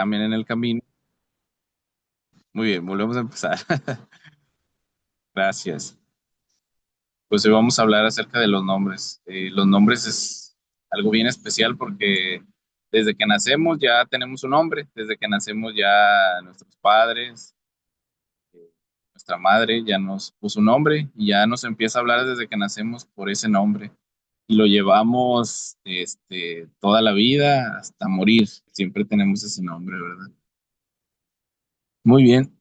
cambien en el camino. Muy bien, volvemos a empezar. Gracias. Pues hoy vamos a hablar acerca de los nombres. Los nombres es algo bien especial porque desde que nacemos ya tenemos un nombre, desde que nacemos ya nuestros padres, nuestra madre ya nos puso un nombre y ya nos empieza a hablar desde que nacemos por ese nombre. Y lo llevamos toda la vida hasta morir. Siempre tenemos ese nombre, ¿verdad? Muy bien,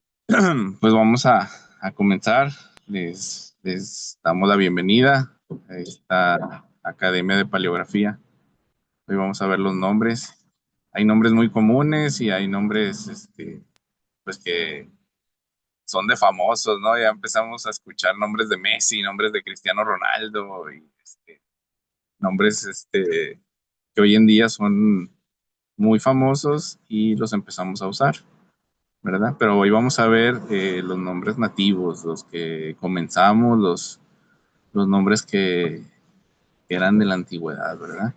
pues vamos a comenzar. Les damos la bienvenida a esta Academia de Paleografía. Hoy vamos a ver los nombres. Hay nombres muy comunes y hay nombres pues que son de famosos, ¿no? Ya empezamos a escuchar nombres de Messi, nombres de Cristiano Ronaldo y nombres que hoy en día son muy famosos y los empezamos a usar, ¿verdad? Pero hoy vamos a ver los nombres nativos, los que comenzamos, los nombres que eran de la antigüedad, ¿verdad?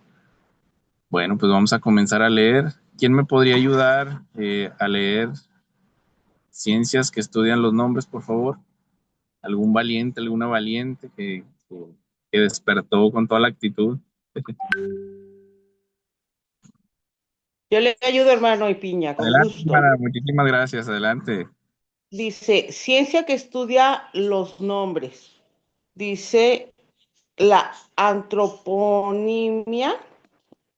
Bueno, pues vamos a comenzar a leer. ¿Quién me podría ayudar a leer ciencias que estudian los nombres, por favor? ¿Algún valiente, alguna valiente que despertó con toda la actitud? Yo le ayudo, hermano y piña, con Adelante, gusto. hermana, muchísimas gracias, adelante. Dice, ciencia que estudia los nombres. Dice la antroponimia,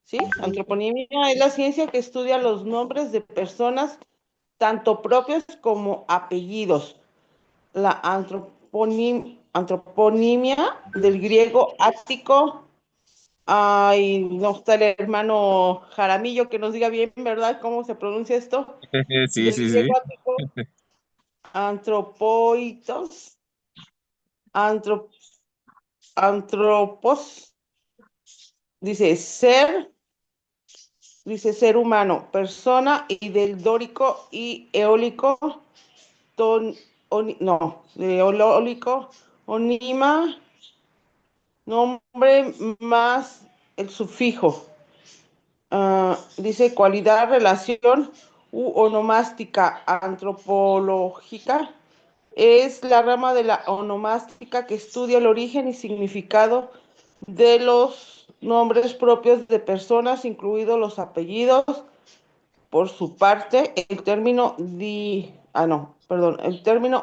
¿sí? Antroponimia es la ciencia que estudia los nombres de personas, tanto propios como apellidos. La antroponimia del griego ático. Ay, no está el hermano Jaramillo que nos diga bien, ¿verdad? ¿Cómo se pronuncia esto? Sí, Del sí, griego sí. ático, antropoitos, antrop, antropos, dice ser humano, persona, y del dórico y eólico, no, de eólico, onima, nombre más el sufijo. Dice cualidad, relación u onomástica antropológica. Es la rama de la onomástica que estudia el origen y significado de los nombres propios de personas, incluidos los apellidos. Por su parte, el término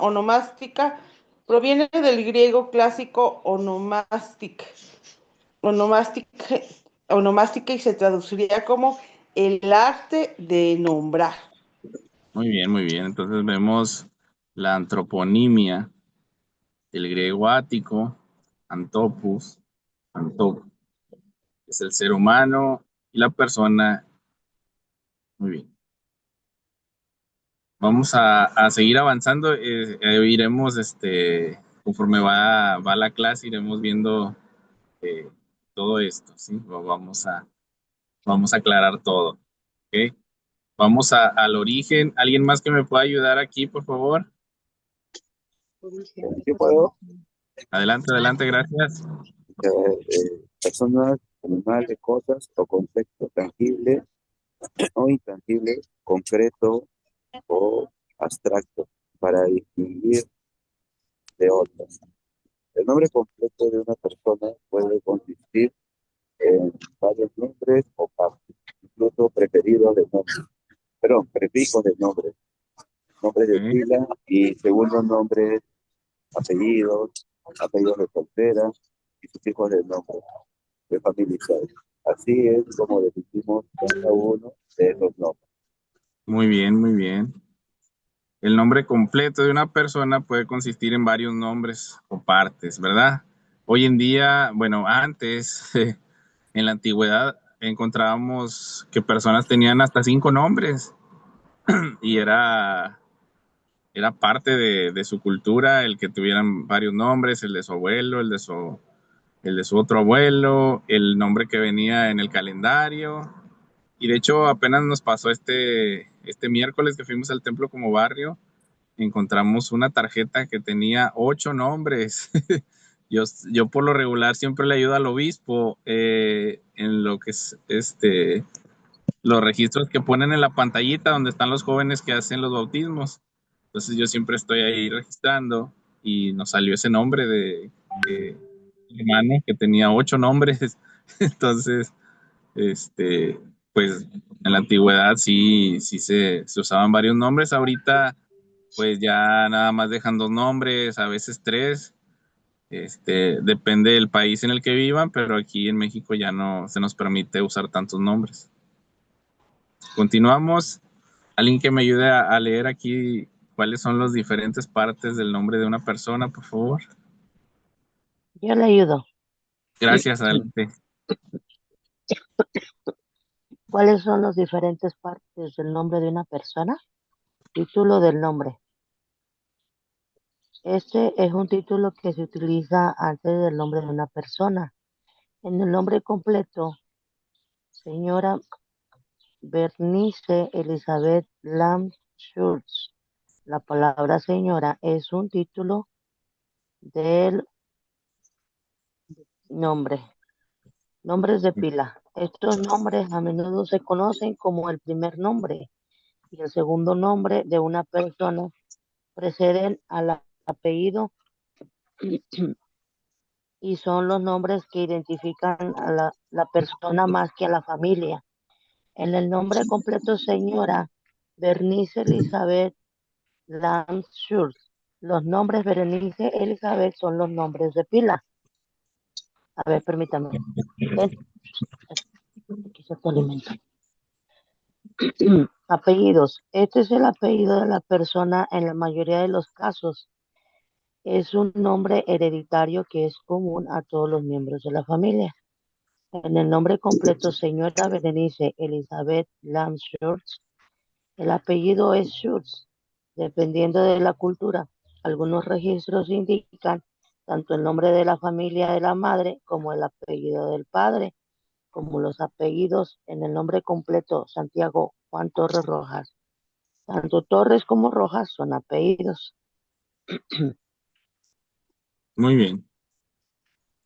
onomástica proviene del griego clásico onomástica, onomástica y se traduciría como el arte de nombrar. Muy bien, muy bien. Entonces vemos la antroponimia del griego ático, antopus, antop, es el ser humano y la persona. Muy bien. Vamos a seguir avanzando. Iremos, conforme va la clase, iremos viendo eh, todo esto, ¿sí? Vamos a aclarar todo, ¿ok? Vamos al origen. ¿Alguien más que me pueda ayudar aquí, por favor? Yo puedo, Adelante, adelante, gracias. personas, animales, cosas o conceptos tangibles o intangibles, concreto o abstracto, para distinguir de otras. El nombre completo de una persona puede consistir en varios nombres o partes, incluso preferidos de nombre, perdón, prefijos de nombre, nombres de Ok. pila y segundos nombres, apellidos, apellidos de soltera y sufijos de nombre de familiares. Así es como definimos cada uno de esos nombres. Muy bien, muy bien. El nombre completo de una persona puede consistir en varios nombres o partes, ¿verdad? Hoy en día, bueno, antes, en la antigüedad, encontrábamos que personas tenían hasta 5 nombres y era parte de su cultura el que tuvieran varios nombres, el de su abuelo, el de su otro abuelo, el nombre que venía en el calendario. Y de hecho, apenas nos pasó este miércoles que fuimos al templo como barrio, encontramos una tarjeta que tenía 8 nombres. Yo por lo regular siempre le ayudo al obispo en lo que es los registros que ponen en la pantallita donde están los jóvenes que hacen los bautismos. Entonces yo siempre estoy ahí registrando y nos salió ese nombre de hermano que tenía 8 nombres. Entonces, este, pues en la antigüedad sí se usaban varios nombres. Ahorita, pues ya nada más dejan 2 nombres, a veces 3. Depende del país en el que vivan, pero aquí en México ya no se nos permite usar tantos nombres. Continuamos. Alguien que me ayude a leer aquí cuáles son las diferentes partes del nombre de una persona, por favor. Yo le ayudo. Gracias, adelante. ¿Cuáles son las diferentes partes del nombre de una persona? Título del nombre. Este es un título que se utiliza antes del nombre de una persona. En el nombre completo, señora Bernice Elizabeth Lam Schultz. La palabra señora es un título del nombre. Nombres de pila. Estos nombres a menudo se conocen como el primer nombre y el segundo nombre de una persona. Preceden al apellido y son los nombres que identifican a la persona más que a la familia. En el nombre completo, señora Bernice Elizabeth Lance Schultz. Los nombres Berenice Elizabeth son los nombres de pila. A ver, permítame. Ven, aquí está tu alimento. Apellidos. Este es el apellido de la persona en la mayoría de los casos. Es un nombre hereditario que es común a todos los miembros de la familia. En el nombre completo, señora Berenice Elizabeth Lam Schultz, el apellido es Schultz, dependiendo de la cultura. Algunos registros indican tanto el nombre de la familia de la madre como el apellido del padre, como los apellidos en el nombre completo Santiago Juan Torres Rojas. Tanto Torres como Rojas son apellidos. Muy bien.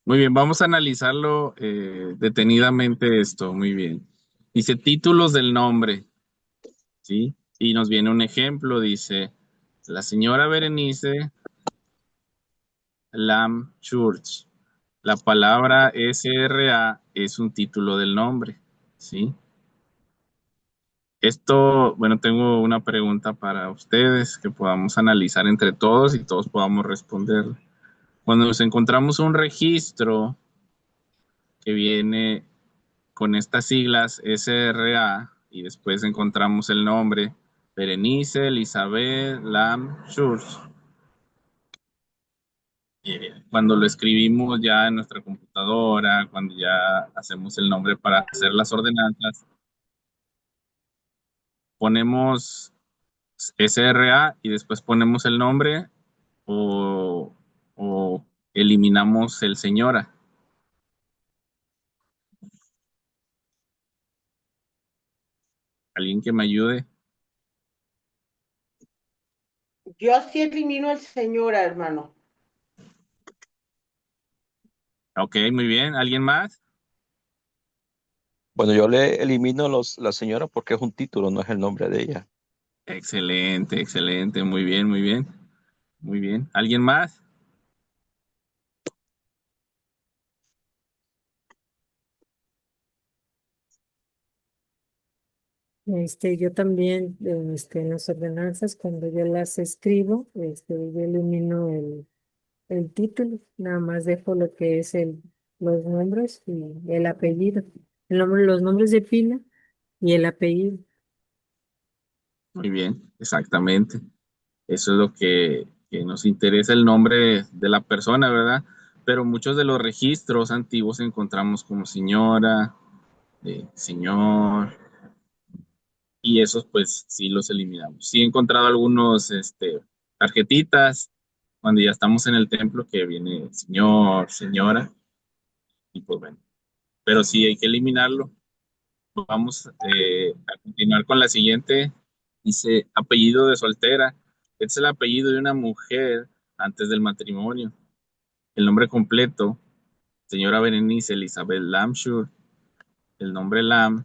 Muy bien, vamos a analizarlo detenidamente esto. Muy bien. Dice títulos del nombre, ¿sí? Y nos viene un ejemplo, dice, la señora Berenice Lam Church. La palabra SRA es un título del nombre, ¿sí? Esto, bueno, tengo una pregunta para ustedes que podamos analizar entre todos y todos podamos responder. Cuando nos encontramos un registro que viene con estas siglas SRA y después encontramos el nombre Berenice Elizabeth Lam Church, cuando lo escribimos ya en nuestra computadora, cuando ya hacemos el nombre para hacer las ordenanzas, ponemos SRA y después ponemos el nombre o, o eliminamos el señora. ¿Alguien que me ayude? Yo sí elimino el señora, hermano. Ok, muy bien. ¿Alguien más? Bueno, yo le elimino la señora porque es un título, no es el nombre de ella. Excelente, excelente. Muy bien, muy bien. Muy bien. ¿Alguien más? Yo también, en las ordenanzas, cuando yo las escribo, yo elimino el título, nada más dejo lo que es los nombres y el apellido. Los nombres de pila y el apellido. Muy bien, exactamente. Eso es lo que nos interesa, el nombre de la persona, ¿verdad? Pero muchos de los registros antiguos encontramos como señora, señor, y esos pues sí los eliminamos. Sí he encontrado algunos tarjetitas cuando ya estamos en el templo que viene señor, señora, y pues bueno, pero sí hay que eliminarlo. Vamos a continuar con la siguiente. Dice apellido de soltera. Este es el apellido de una mujer antes del matrimonio. El nombre completo, señora Berenice Elizabeth Lamshur. El nombre Lam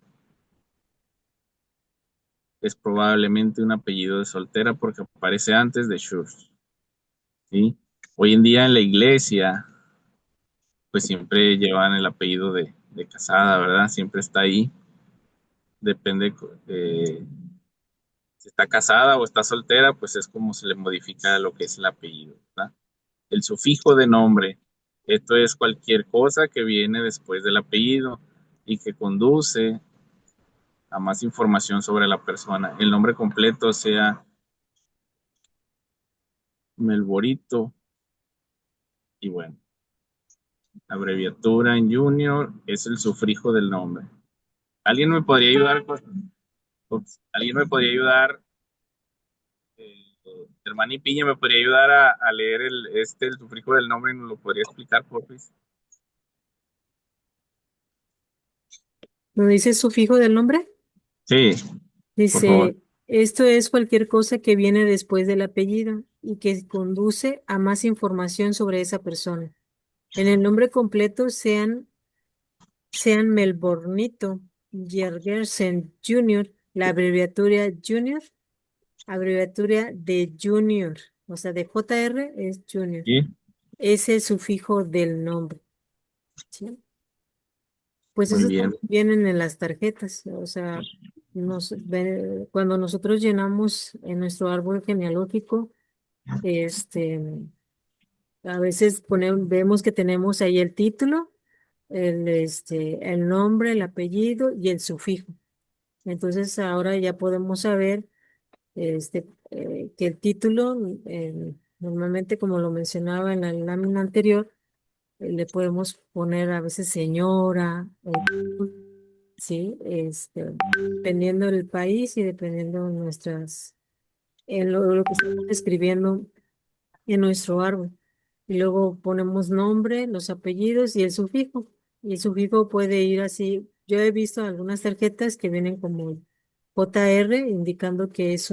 es probablemente un apellido de soltera porque aparece antes de Schurz, ¿sí? Hoy en día en la iglesia, pues siempre llevan el apellido de casada, ¿verdad? Siempre está ahí. Depende si está casada o está soltera, pues es como se le modifica lo que es el apellido, ¿verdad? El sufijo de nombre, esto es cualquier cosa que viene después del apellido y que conduce a más información sobre la persona. El nombre completo sea Melborito y bueno, la abreviatura en junior es el sufijo del nombre. ¿Alguien me podría ayudar? ¿Alguien me podría ayudar? Hermano y Piña, ¿me podría ayudar a leer el sufijo del nombre y nos lo podría explicar, por favor? ¿No dice sufijo del nombre? Sí, por favor. Dice, esto es cualquier cosa que viene después del apellido y que conduce a más información sobre esa persona. En el nombre completo sean Melbornito, Jergersen Jr., la abreviatura Junior, abreviatura de Junior, o sea, de JR es Junior. Sí, Es el sufijo del nombre, ¿sí? Pues muy eso bien. también vienen en las tarjetas, o sea, cuando nosotros llenamos en nuestro árbol genealógico, este, a veces vemos que tenemos ahí el título, el nombre, el apellido y el sufijo. Entonces ahora ya podemos saber que el título, normalmente como lo mencionaba en la lámina anterior, le podemos poner a veces señora, sí, dependiendo del país y dependiendo de lo que estamos escribiendo en nuestro árbol. Y luego ponemos nombre, los apellidos y el sufijo. Y el sufijo puede ir así. Yo he visto algunas tarjetas que vienen como JR, indicando que es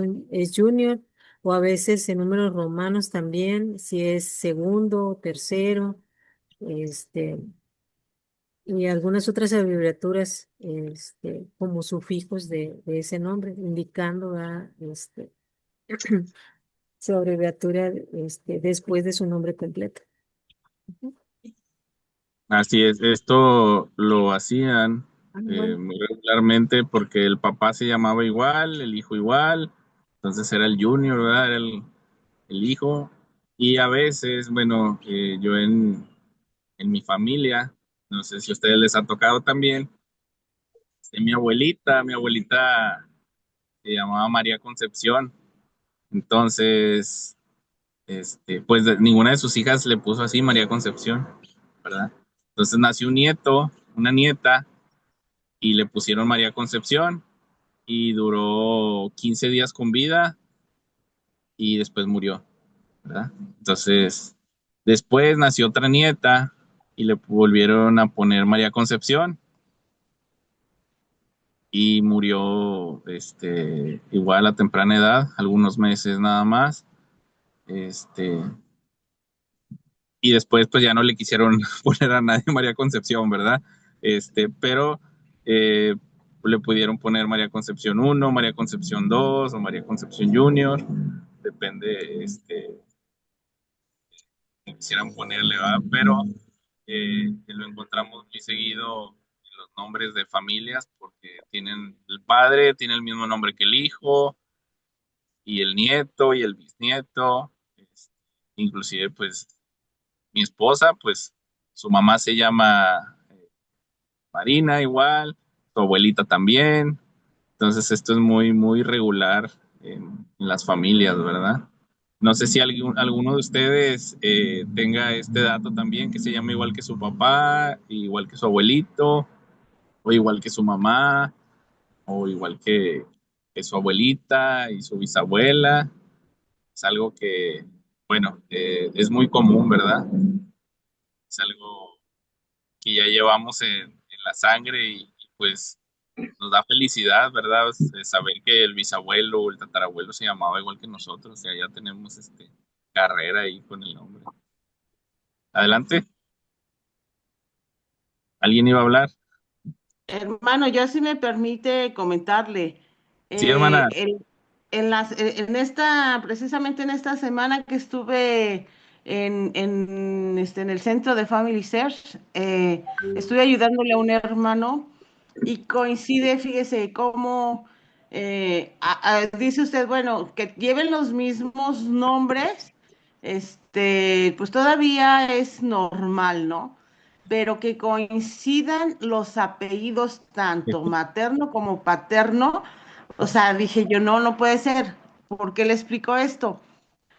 junior, o a veces en números romanos también, si es segundo, tercero, este, y algunas otras abreviaturas, como sufijos de ese nombre, indicando su abreviatura, después de su nombre completo. Ujú. Así es, esto lo hacían Ah, bueno. muy regularmente porque el papá se llamaba igual, el hijo igual, entonces era el junior, ¿verdad? Era el hijo. Y a veces, bueno, yo en mi familia, no sé si a ustedes les ha tocado también, mi abuelita se llamaba María Concepción, entonces, pues ninguna de sus hijas le puso así María Concepción, ¿verdad? Entonces nació un nieto, una nieta, y le pusieron María Concepción y duró 15 días con vida y después murió, ¿verdad? Entonces, después nació otra nieta y le volvieron a poner María Concepción y murió igual a temprana edad, algunos meses nada más. Este, y después pues ya no le quisieron poner a nadie María Concepción, ¿verdad? Pero eh, le pudieron poner María Concepción uno, María Concepción 2 o María Concepción Junior, depende, que quisieran ponerle, ¿verdad? Pero lo encontramos muy seguido en los nombres de familias porque tienen el padre, tiene el mismo nombre que el hijo y el nieto y el bisnieto, inclusive pues mi esposa, pues su mamá se llama Marina igual, su abuelita también. Entonces esto es muy, muy regular en las familias, ¿verdad? No sé si alguno de ustedes tenga este dato también, que se llama igual que su papá, igual que su abuelito, o igual que su mamá, o igual que su abuelita y su bisabuela. Es algo que, bueno, es muy común, ¿verdad? Es algo que ya llevamos en la sangre y, pues nos da felicidad, ¿verdad? Saber que el bisabuelo o el tatarabuelo se llamaba igual que nosotros, o sea, ya tenemos carrera ahí con el nombre. Adelante, ¿alguien iba a hablar? Hermano, ya si me permite comentarle. Sí, hermana. Precisamente en esta semana que estuve en el centro de Family Search, estuve ayudándole a un hermano y coincide, fíjese, cómo dice usted, bueno, que lleven los mismos nombres, pues todavía es normal, ¿no? Pero que coincidan los apellidos tanto materno como paterno, o sea, dije yo, no, no puede ser. ¿Por qué le explico esto?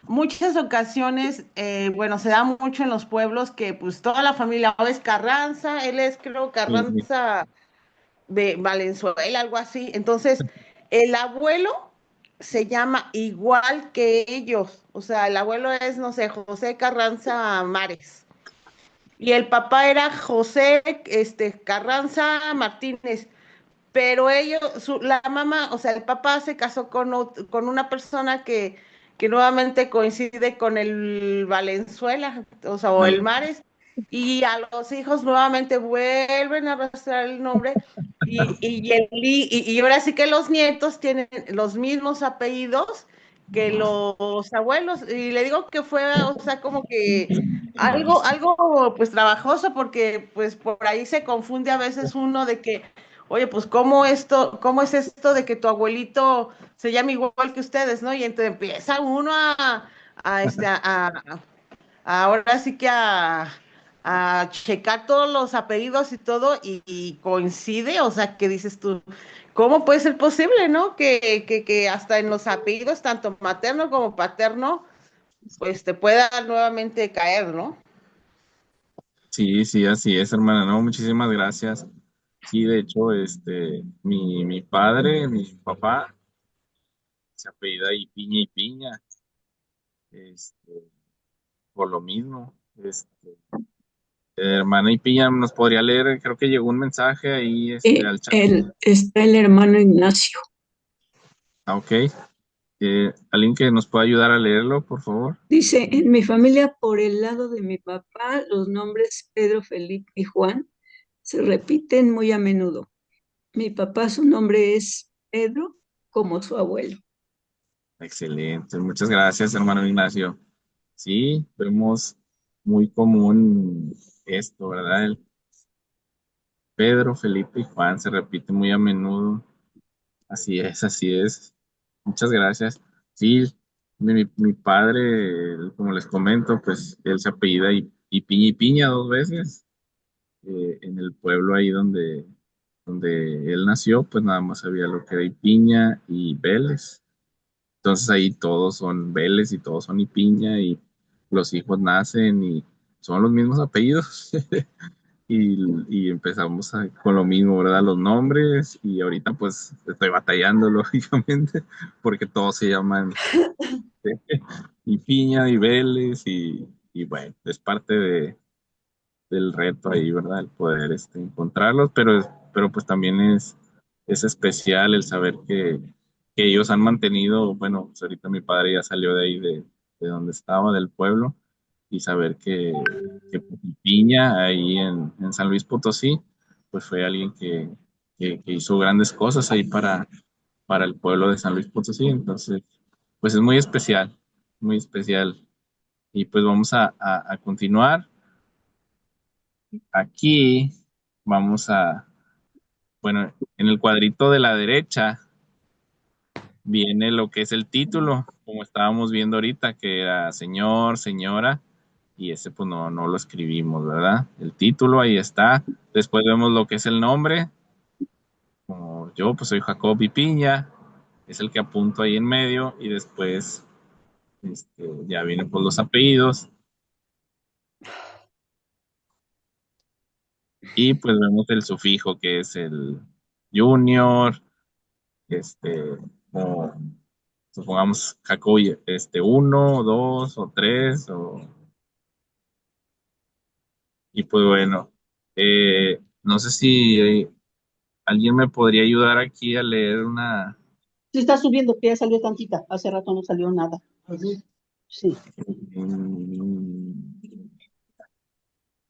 Muchas ocasiones, bueno, se da mucho en los pueblos que pues toda la familia, o es Carranza, él es creo Sí, Carranza de Valenzuela, algo así. Entonces, el abuelo se llama igual que ellos, o sea, el abuelo es, no sé, José Carranza Mares. Y el papá era José Carranza Martínez. Pero la mamá, o sea, el papá se casó con una persona que nuevamente coincide con el Valenzuela, o sea, o el vale. Mares, y a los hijos nuevamente vuelven a arrastrar el nombre, y ahora sí que los nietos tienen los mismos apellidos que los abuelos, y le digo que fue, o sea, como que algo pues trabajoso, porque pues por ahí se confunde a veces uno de que oye, pues cómo es esto de que tu abuelito se llama igual que ustedes, ¿no? Y entonces empieza uno ahora sí que a checar todos los apellidos y todo, y coincide, o sea, que dices tú, ¿cómo puede ser posible, ¿no? Que hasta en los apellidos, tanto materno como paterno, pues te pueda nuevamente caer, ¿no? Sí, sí, así es, hermana. No, muchísimas gracias. Sí, de hecho, mi padre, mi papá, se apellida y Piña, este, por lo mismo. Hermana y Piña, ¿nos podría leer? Creo que llegó un mensaje ahí, al chat. Está el hermano Ignacio. Ah, ok. ¿Alguien que nos pueda ayudar a leerlo, por favor? Dice, en mi familia, por el lado de mi papá, los nombres Pedro, Felipe y Juan se repiten muy a menudo. Mi papá, su nombre es Pedro, como su abuelo. Excelente. Muchas gracias, hermano Ignacio. Sí, vemos muy común esto, ¿verdad? El Pedro, Felipe y Juan se repite muy a menudo. Así es, así es. Muchas gracias. Sí, mi padre, como les comento, pues él se apellida y Piña dos veces. En el pueblo ahí donde él nació, pues nada más había lo que era Ipiña y Vélez. Entonces ahí todos son Vélez y todos son Ipiña y los hijos nacen y son los mismos apellidos. Y empezamos con lo mismo, ¿verdad? Los nombres y ahorita pues estoy batallando lógicamente porque todos se llaman y Piña y Vélez y bueno, es parte del reto ahí, ¿verdad? El poder encontrarlos, pero pues también es especial el saber que ellos han mantenido, bueno, pues ahorita mi padre ya salió de ahí de donde estaba, del pueblo, y saber que Piña ahí en San Luis Potosí, pues fue alguien que hizo grandes cosas ahí para el pueblo de San Luis Potosí, entonces, pues es muy especial, muy especial. Y pues vamos a continuar. Aquí vamos bueno, en el cuadrito de la derecha viene lo que es el título, como estábamos viendo ahorita, que era señor, señora, y ese pues no lo escribimos, ¿verdad? El título ahí está. Después vemos lo que es el nombre, como yo pues soy Jacob y Piña, es el que apunto ahí en medio, y después ya vienen pues los apellidos, y pues vemos el sufijo que es el junior, o supongamos Jacob, uno, dos o tres, y pues bueno, no sé si alguien me podría ayudar aquí a leer una. Sí, está subiendo, que ya salió tantita. Hace rato no salió nada. Sí. mm,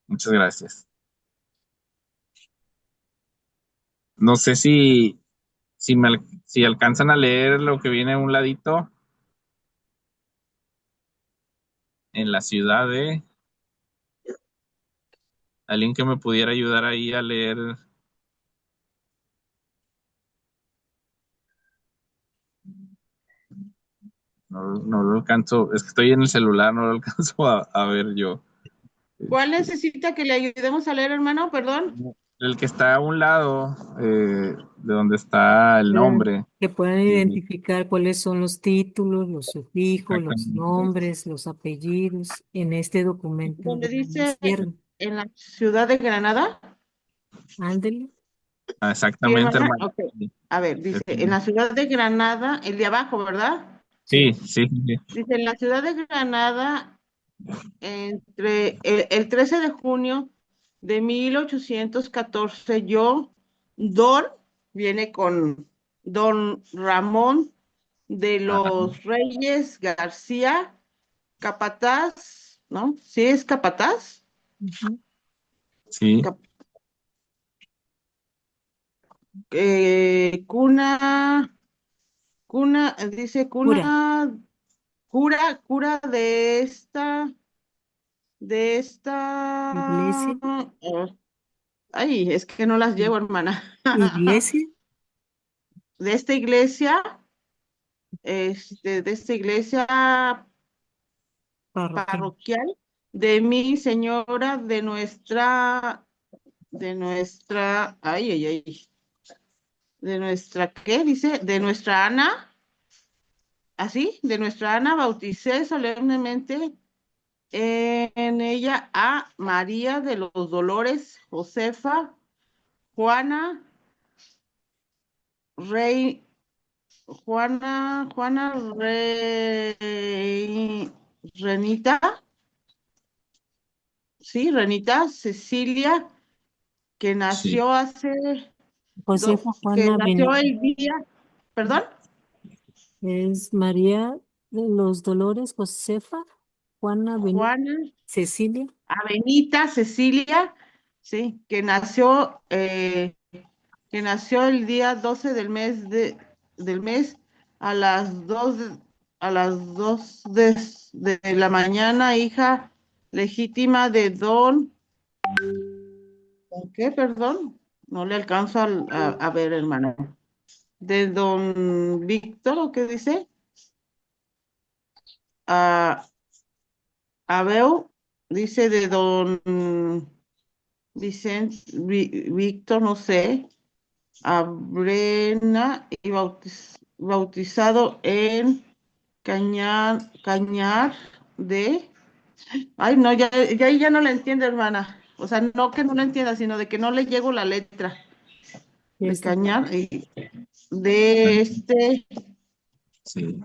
Muchas gracias. No sé si alcanzan a leer lo que viene a un ladito, en la ciudad de alguien que me pudiera ayudar ahí a leer. No lo alcanzo, es que estoy en el celular, no lo alcanzo a ver yo. ¿Cuál necesita que le ayudemos a leer, hermano? Perdón. El que está a un lado de donde está el nombre. Que puedan Y- identificar cuáles son los títulos, los sufijos, los Exactamente. nombres, los apellidos en este documento Donde de la dice izquierda. en la ciudad de Granada. Ándele. Sí, Exactamente, hermana. hermano. Ok. A ver, dice, en la ciudad de Granada, el de abajo, ¿verdad? Sí, Sí. sí, sí. Dice, en la ciudad de Granada, entre el 13 de junio de 1814, yo, Don, viene con Don Ramón de Ah, los Reyes García, capataz, ¿no? ¿Sí es capataz? Ujú. sí, Cap- cuna, dice Cura. cura de esta, Iglesia. ay, es que no las llevo, hermana. Iglesia De esta iglesia, de esta iglesia parroquial. parroquial de mi señora, ay, ay, ay, de nuestra, ¿qué dice? De nuestra Ana, así, de nuestra Ana, bauticé solemnemente en ella a María de los Dolores, Josefa, Juana, Rey, Juana, Renita, sí, Renita, Cecilia, que sí. nació hace, Josefa que Juana nació Benítez. el día, perdón, Es María de los Dolores, Josefa Juana Benítez, Juana, Cecilia. a Benita, Cecilia, sí, que nació el día 12 del mes a las 2 de la mañana, hija legítima de don, ¿qué? Perdón, no le alcanzo a ver, hermano. De don Víctor, ¿o qué dice? A, Abeu, dice de don Vicente, Víctor, no sé, a Brena y bautizado en Cañar de... Ay, no, ya no la entiendo, hermana. O sea, no que no la entienda, sino de que no le llego la letra. Y De esta parte. Cañar y de Sí.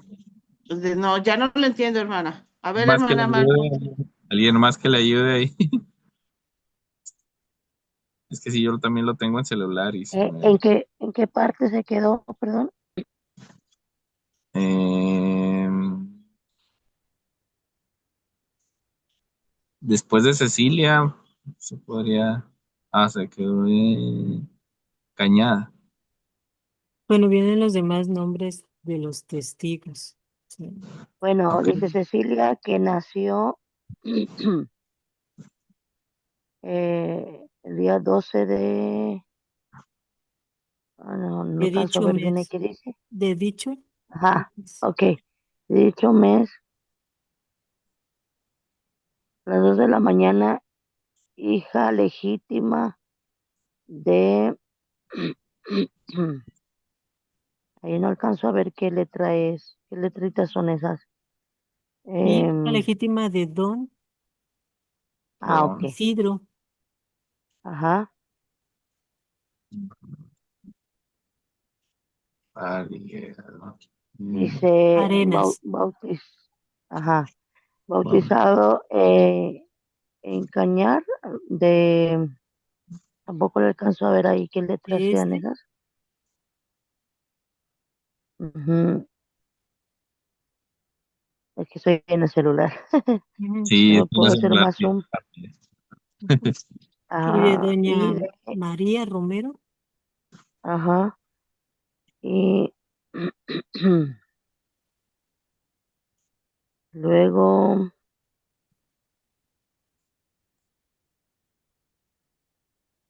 no, ya no lo entiendo, hermana. A ver, Más que le hermana Marta. ayude, alguien más que le ayude ahí. Es que si yo también lo tengo en celular y se me... En qué parte se quedó? Perdón. Eh, después de Cecilia, se podría... Ah, se quedó en Cañada. Bueno, vienen los demás nombres de los testigos. Sí. Bueno, Ok. dice Cecilia que nació el día 12 de... no De alcanzo a dicho ver bien mes. qué dice. De dicho Ajá, mes. ok. Dicho mes, a las 2 de la mañana, hija legítima de... Ahí no alcanzo a ver qué letra es, qué letritas son esas. Hija Em, legítima de don ok. Don. Isidro Ajá. Ariel. Dice Arenas. ajá, Wow. bautizado en Cañar de... Tampoco le alcanzo a ver ahí qué letras De sean este. esas. Ujú. Es que estoy en el celular. Ujú. No Sí, me está en el puedo hacer celular. más zoom. Ujú. Y de Ah, doña y de, María Romero. ajá, Y luego,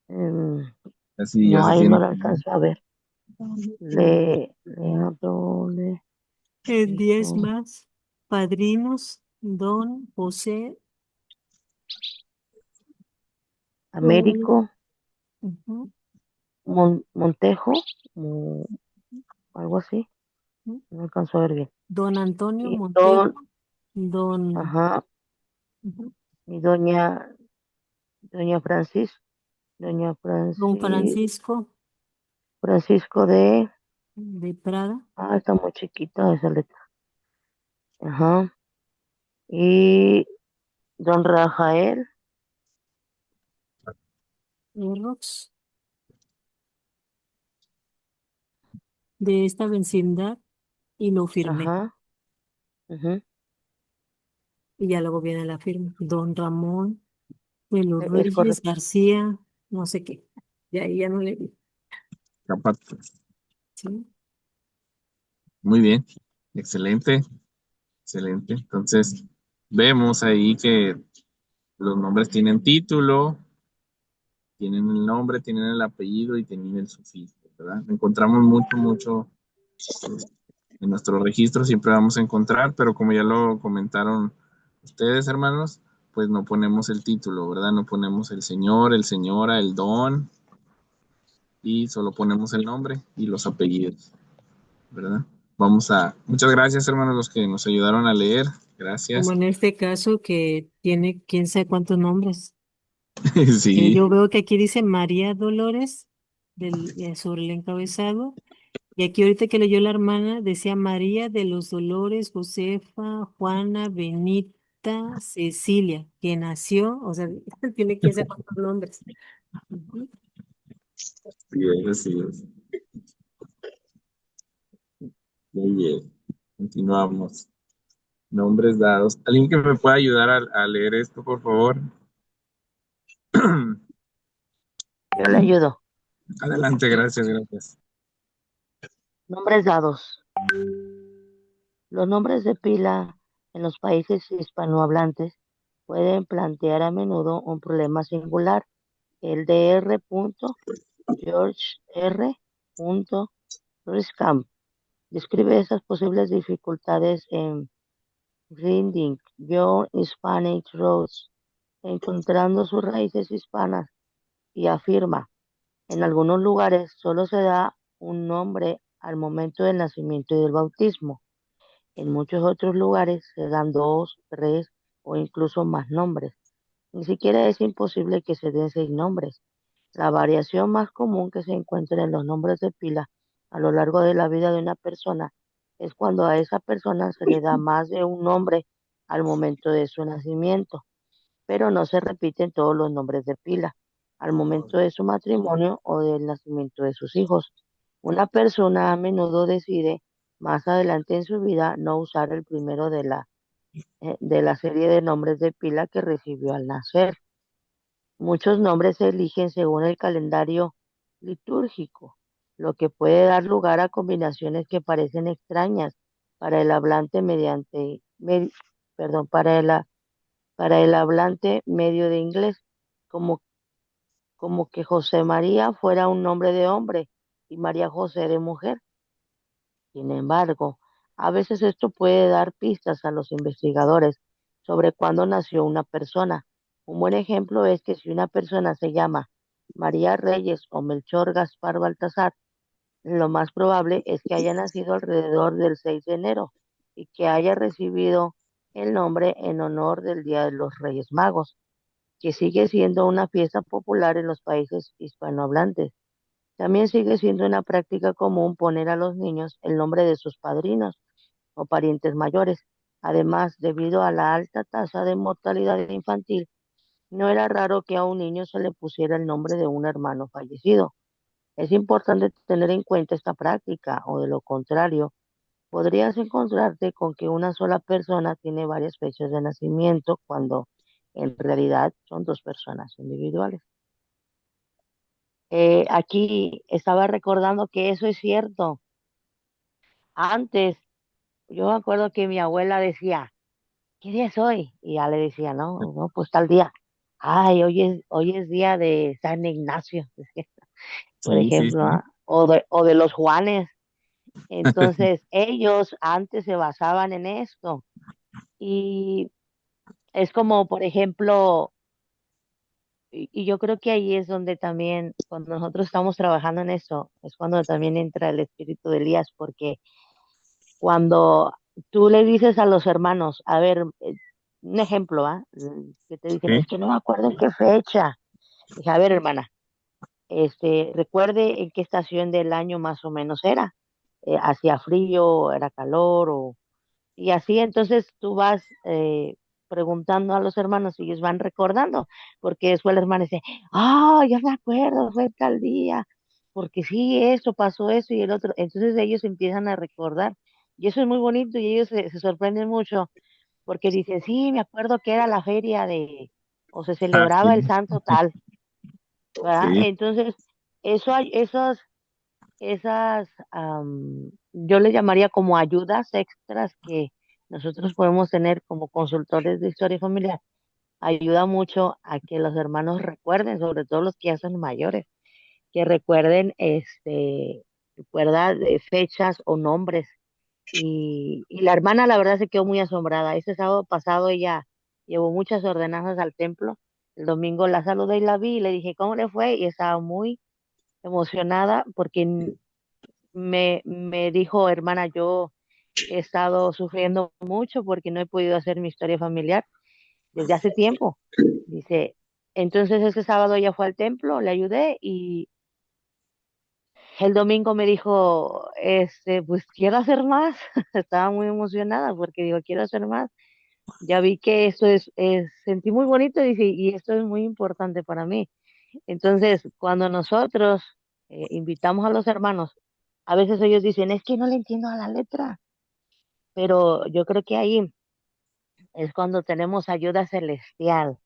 em, Así ya no, se ahí no tiene. lo alcanzo a ver. Leonardo, El 10 hijo, más. Padrinos, don José. Américo, Ujú, Montejo, Mo- algo así, ujú. no alcanzo a ver bien. Don Antonio Y Montejo, don, ajá, ujú, y doña Francis, doña don Francisco Francisco de, de Prada, está muy chiquita esa letra. Ajá, y don Rafael, Errox, de esta vecindad, y lo firmé. ajá, ujú. Y ya luego viene la firma. Don Ramón de los Es Reyes correcto. García, no sé qué. Y ahí ya no le vi. Capaz. ¿Sí? Muy bien. Excelente. Excelente. Entonces, vemos ahí que los nombres tienen título, tienen el nombre, tienen el apellido y tienen el sufijo, ¿verdad? Encontramos mucho en nuestro registro, siempre vamos a encontrar, pero como ya lo comentaron ustedes, hermanos, pues no ponemos el título, ¿verdad? No ponemos el señor, el señora, el don, y solo ponemos el nombre y los apellidos, ¿verdad? Muchas gracias, hermanos, los que nos ayudaron a leer. Como Gracias. en este caso que tiene quién sabe cuántos nombres. Sí, Yo veo que aquí dice María Dolores sobre el encabezado. Y aquí ahorita que leyó la hermana decía María de los Dolores, Josefa, Juana, Benita, Cecilia, que nació, o sea, tiene quién sabe cuántos nombres. Ujú. sí es, así es. Muy bien. Continuamos. Nombres dados. ¿Alguien que me pueda ayudar a leer esto, por favor? Yo le ayudo. Adelante, gracias, gracias. Nombres dados. Los nombres de pila en los países hispanohablantes pueden plantear a menudo un problema singular. El de R. George R. Riscamp describe esas posibles dificultades en Finding Your Hispanic Roots, encontrando sus raíces hispanas, y afirma, en algunos lugares solo se da un nombre al momento del nacimiento y del bautismo. En muchos otros lugares se dan dos, tres o incluso más nombres. Ni siquiera es imposible que se den seis nombres. La variación más común que se encuentra en los nombres de pila a lo largo de la vida de una persona es cuando a esa persona se le da más de un nombre al momento de su nacimiento, pero no se repiten todos los nombres de pila al momento de su matrimonio o del nacimiento de sus hijos. Una persona a menudo decide más adelante en su vida no usar el primero de la serie de nombres de pila que recibió al nacer. Muchos nombres se eligen según el calendario litúrgico, lo que puede dar lugar a combinaciones que parecen extrañas para el hablante perdón, para el hablante medio de inglés, como, como que José María fuera un nombre de hombre y María José de mujer. Sin embargo, a veces esto puede dar pistas a los investigadores sobre cuándo nació una persona. Un buen ejemplo es que si una persona se llama María Reyes o Melchor Gaspar Baltasar, lo más probable es que haya nacido alrededor del 6 de enero y que haya recibido el nombre en honor del Día de los Reyes Magos, que sigue siendo una fiesta popular en los países hispanohablantes. También sigue siendo una práctica común poner a los niños el nombre de sus padrinos o parientes mayores. Además, debido a la alta tasa de mortalidad infantil, no era raro que a un niño se le pusiera el nombre de un hermano fallecido. Es importante tener en cuenta esta práctica, o de lo contrario, podrías encontrarte con que una sola persona tiene varias fechas de nacimiento cuando en realidad son dos personas individuales. Aquí estaba recordando que eso es cierto. Antes, yo me acuerdo que mi abuela decía, ¿qué día es hoy? Y ya le decía, no, no, pues tal día. Ay, hoy es día de San Ignacio, decía, por Sí, sí, ejemplo, sí. ¿ah? O de los Juanes. Entonces, ellos antes se basaban en esto. Y es como, por ejemplo, y yo creo que ahí es donde también, cuando nosotros estamos trabajando en eso, es cuando también entra el espíritu de Elías, porque cuando tú le dices a los hermanos, a ver, un ejemplo, ¿ah? Que te dicen, Sí, es que no me acuerdo en qué fecha. Dije, a ver, hermana, recuerde en qué estación del año más o menos era. Hacía frío, era calor, y así entonces tú vas preguntando a los hermanos y ellos van recordando, porque después el hermano dice, ah, ya me acuerdo, fue tal día, porque sí, esto pasó eso y el otro. Entonces ellos empiezan a recordar y eso es muy bonito y ellos se sorprenden mucho porque dicen, sí, me acuerdo que era la feria de, o se ah, sí, celebraba el santo tal, ¿verdad? sí, Entonces, yo le llamaría como ayudas extras que nosotros podemos tener como consultores de historia familiar. Ayuda mucho a que los hermanos recuerden, sobre todo los que ya son mayores, que recuerden, ¿verdad? Fechas o nombres. Y la hermana, la verdad, se quedó muy asombrada. Ese sábado pasado ella llevó muchas ordenanzas al templo. El domingo la saludé y la vi y le dije, ¿cómo le fue? Y estaba muy emocionada porque me dijo, hermana, yo he estado sufriendo mucho porque no he podido hacer mi historia familiar desde hace tiempo. Dice, entonces ese sábado ella fue al templo, le ayudé y el domingo me dijo, pues quiero hacer más. Estaba muy emocionada porque digo, quiero hacer más. Ya vi que esto sentí muy bonito, dice, y esto es muy importante para mí. Entonces, cuando nosotros invitamos a los hermanos, a veces ellos dicen, es que no le entiendo a la letra, pero yo creo que ahí es cuando tenemos ayuda celestial,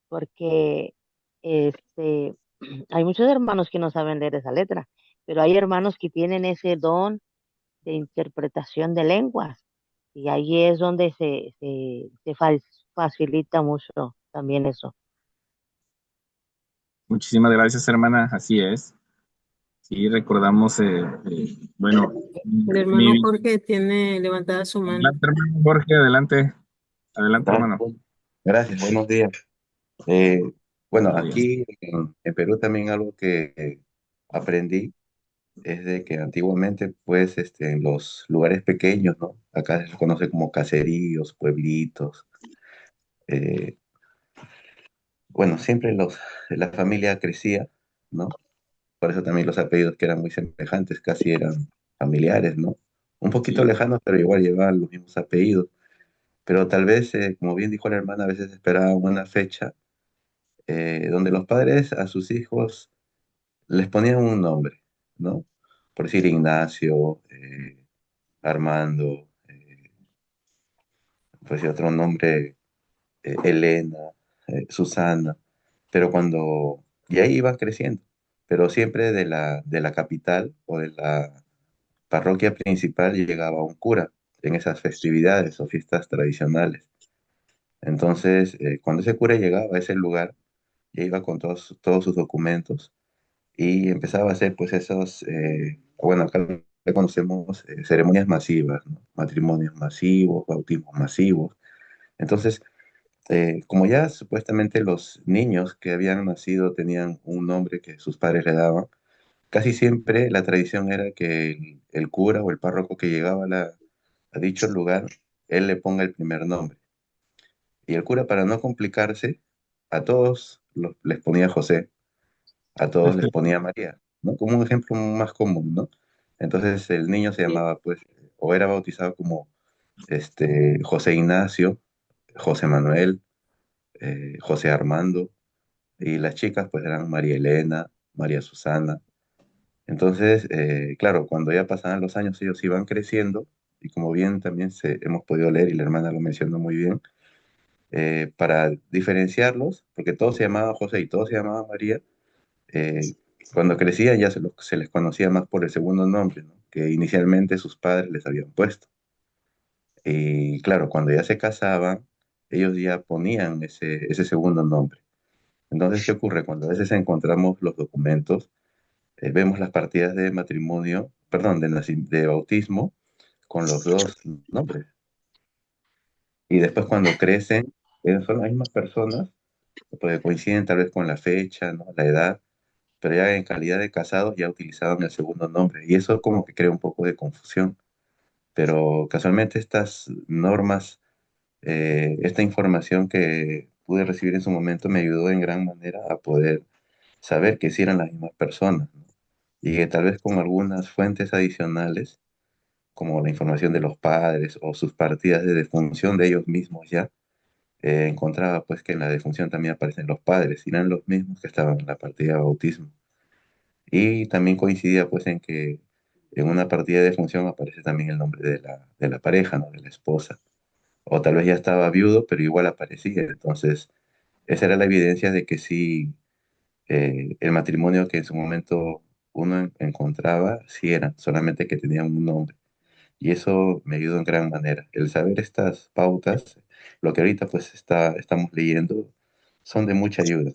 porque este, hay muchos hermanos que no saben leer esa letra, pero hay hermanos que tienen ese don de interpretación de lenguas, y ahí es donde facilita mucho también eso. muchísimas gracias, hermana. Así es. Sí, recordamos, bueno, El hermano mi, Jorge tiene levantada su mano. adelante, hermano Jorge, adelante, adelante, Ah, hermano. gracias, buenos días. Eh, bueno, Buenos días. aquí en Perú también algo que aprendí es de que antiguamente, pues, en los lugares pequeños, ¿no? Acá se les conoce como caseríos, pueblitos. eh, bueno, siempre la familia crecía, ¿no? Por eso también los apellidos que eran muy semejantes, casi eran familiares, ¿no? Un poquito Sí, lejanos, pero igual llevaban los mismos apellidos. Pero tal vez, como bien dijo la hermana, a veces esperaban una fecha donde los padres a sus hijos les ponían un nombre, ¿no? Por decir Ignacio, Armando, por decir otro nombre, Elena, Susana, pero y ahí iban creciendo, pero siempre de la capital o de la parroquia principal llegaba un cura en esas festividades o fiestas tradicionales. Entonces, cuando ese cura llegaba a ese lugar, ya iba con todos sus documentos y empezaba a hacer pues bueno, acá le conocemos ceremonias masivas, ¿no? Matrimonios masivos, bautismos masivos. Entonces, como ya supuestamente los niños que habían nacido tenían un nombre que sus padres le daban, casi siempre la tradición era que el cura o el párroco que llegaba a dicho lugar, él le ponga el primer nombre. Y el cura, para no complicarse, a todos les ponía José, a todos les ponía María, ¿no? Como un ejemplo más común, ¿no? Entonces el niño se Sí, llamaba, pues, o era bautizado como José Ignacio, José Manuel, José Armando, y las chicas, pues, eran María Elena, María Susana. Entonces, claro, cuando ya pasaban los años, ellos iban creciendo, y como bien también hemos podido leer, y la hermana lo mencionó muy bien, para diferenciarlos, porque todos se llamaban José y todos se llamaban María, eh, cuando crecían ya se les conocía más por el segundo nombre, ¿no? que inicialmente sus padres les habían puesto. Y claro, cuando ya se casaban, ellos ya ponían ese segundo nombre. Entonces, ¿qué ocurre? Cuando a veces encontramos los documentos, vemos las partidas de matrimonio, perdón, de bautismo con los dos nombres. Y después cuando crecen, son las mismas personas, porque coinciden tal vez con la fecha, ¿no? La edad, pero ya en calidad de casados ya utilizaban el segundo nombre. Y eso como que crea un poco de confusión. Pero casualmente estas normas, esta información que pude recibir en su momento me ayudó en gran manera a poder saber que sí eran las mismas personas, ¿no? Y que tal vez con algunas fuentes adicionales, como la información de los padres o sus partidas de defunción de ellos mismos ya, encontraba pues que en la defunción también aparecen los padres, y eran los mismos que estaban en la partida de bautismo. Y también coincidía pues en que en una partida de defunción aparece también el nombre de la pareja, ¿no? De la esposa. O tal vez ya estaba viudo, pero igual aparecía. Entonces, esa era la evidencia de que sí, el matrimonio que en su momento uno encontraba, sí eran, solamente que tenían un nombre. Y eso me ayudó en gran manera. El saber estas pautas, lo que ahorita pues estamos leyendo, son de mucha ayuda,